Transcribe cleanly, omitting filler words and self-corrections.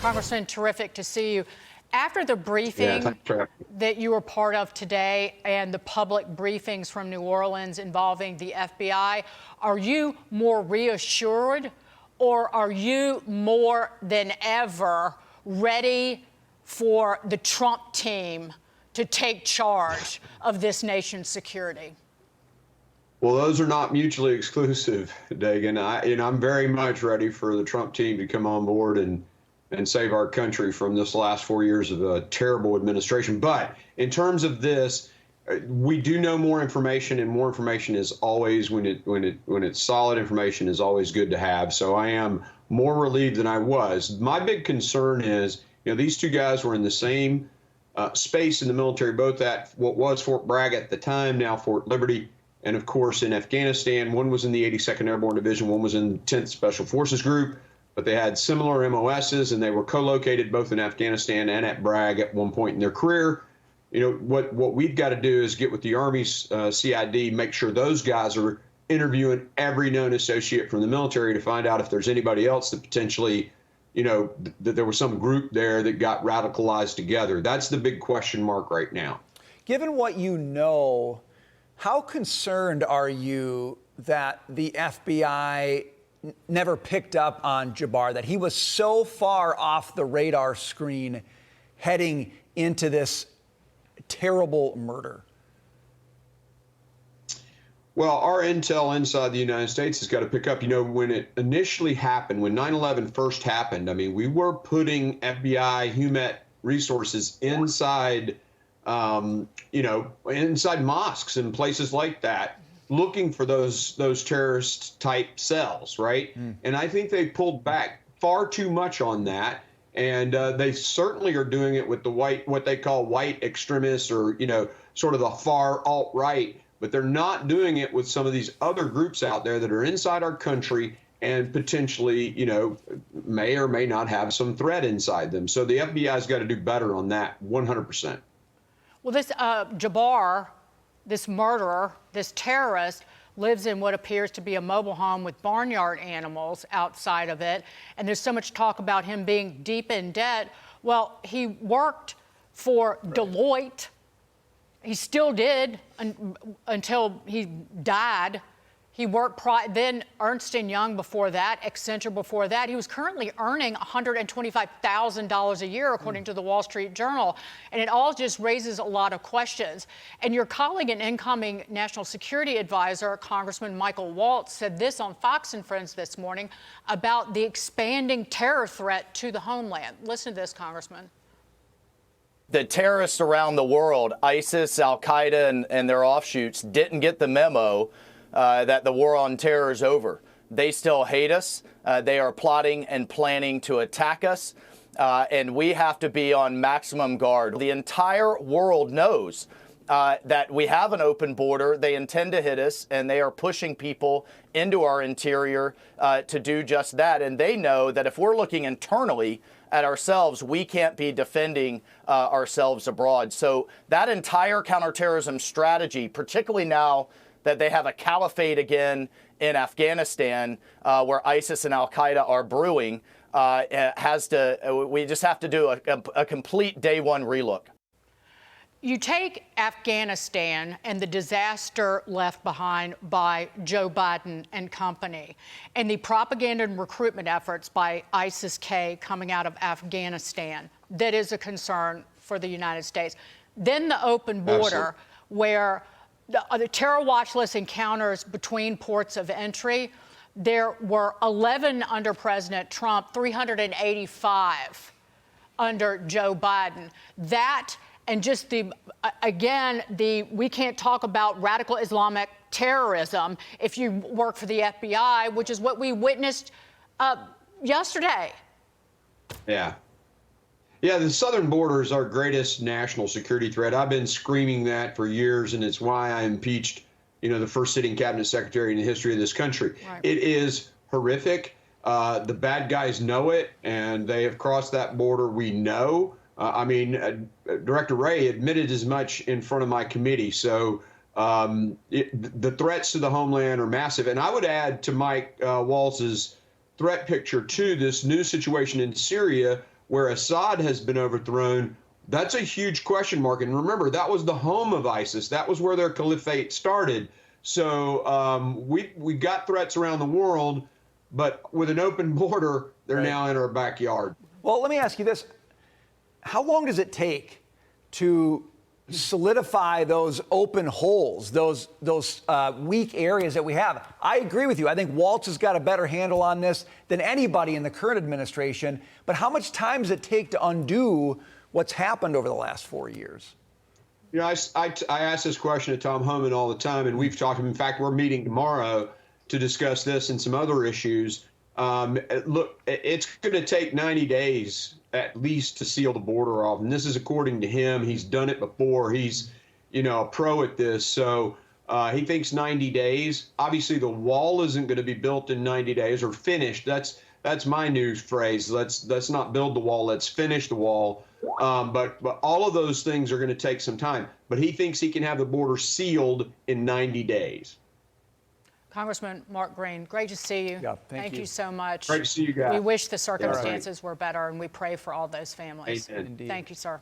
Congressman, terrific to see you. After the briefing that you were part of today and the public briefings from New Orleans involving the FBI, are you more reassured, or are you more than ever ready for the Trump team to take charge of this nation's security? Well, those are not mutually exclusive, Dagan. I'm very much ready for the Trump team to come on board and save our country from this last 4 years of a terrible administration. But in terms of this, we do know more information, and more information is always, when it's solid information, is always good to have. So I am more relieved than I was. My big concern is, these two guys were in the same space in the military, both at what was Fort Bragg at the time, now Fort Liberty, and of course in Afghanistan. One was in the 82nd Airborne Division, one was in the 10th Special Forces Group. But they had similar MOSs, and they were co-located both in Afghanistan and at Bragg at one point in their career. What we've got to do is get with the Army's CID, make sure those guys are interviewing every known associate from the military to find out if there's anybody else that potentially, that there was some group there that got radicalized together. That's the big question mark right now. Given what you know, how concerned are you that the FBI never picked up on Jabbar, that he was so far off the radar screen heading into this terrible murder? Well, our intel inside the United States has got to pick up. When it initially happened, when 9/11 first happened, we were putting FBI, HUMET resources inside, inside mosques and places like that, looking for those terrorist type cells, right? And I think they pulled back far too much on that. And they certainly are doing it with the what they call white extremists, or, sort of the far alt-right, but they're not doing it with some of these other groups out there that are inside our country and potentially, may or may not have some threat inside them. So the FBI's got to do better on that, 100%. Well, this Jabbar, this murderer, this terrorist, lives in what appears to be a mobile home with barnyard animals outside of it. And there's so much talk about him being deep in debt. Well, he worked for Deloitte. He still did until he died. He worked then Ernst & Young before that, Accenture before that. He was currently earning $125,000 a year, according to the Wall Street Journal. And it all just raises a lot of questions. And your colleague and incoming National Security Advisor, Congressman Michael Waltz, said this on Fox and Friends this morning about the expanding terror threat to the homeland. Listen to this, Congressman. The terrorists around the world, ISIS, Al-Qaeda, and their offshoots, didn't get the memo that the war on terror is over. They still hate us. They are plotting and planning to attack us. And we have to be on maximum guard. The entire world knows that we have an open border. They intend to hit us, and they are pushing people into our interior to do just that. And they know that if we're looking internally at ourselves, we can't be defending ourselves abroad. So that entire counterterrorism strategy, particularly now that they have a caliphate again in Afghanistan, where ISIS and Al-Qaeda are brewing, we just have to do a complete day one relook. You take Afghanistan and the disaster left behind by Joe Biden and company, and the propaganda and recruitment efforts by ISIS-K coming out of Afghanistan. That is a concern for the United States. Then the open border, where the terror watch list encounters between ports of entry, there were 11 under President Trump, 385 under Joe Biden. That, and just we can't talk about radical Islamic terrorism if you work for the FBI, which is what we witnessed yesterday. Yeah, the southern border is our greatest national security threat. I've been screaming that for years, and it's why I impeached, the first sitting cabinet secretary in the history of this country. Right. It is horrific. The bad guys know it, and they have crossed that border. We know. Director Wray admitted as much in front of my committee. So the threats to the homeland are massive. And I would add to Mike Waltz's threat picture to this new situation in Syria, where Assad has been overthrown, that's a huge question mark. And remember, that was the home of ISIS. That was where their caliphate started. So we got threats around the world, but with an open border, they're now in our backyard. Well, let me ask you this. How long does it take to solidify those open holes, those weak areas that we have? I agree with you. I think Waltz has got a better handle on this than anybody in the current administration. But how much time does it take to undo what's happened over the last 4 years? You know, I ask this question to Tom Homan all the time, and we've talked. In fact, we're meeting tomorrow to discuss this and some other issues. Look, it's going to take 90 days at least to seal the border off, and this is according to him. He's done it before. He's, a pro at this, so he thinks 90 days. Obviously, the wall isn't going to be built in 90 days or finished. That's my news phrase. Let's not build the wall. Let's finish the wall. But all of those things are going to take some time. But he thinks he can have the border sealed in 90 days. Congressman Mark Green, great to see you. Yeah, thank you you so much. Great to see you guys. We wish the circumstances were better, and we pray for all those families. Amen. Indeed. Thank you, sir.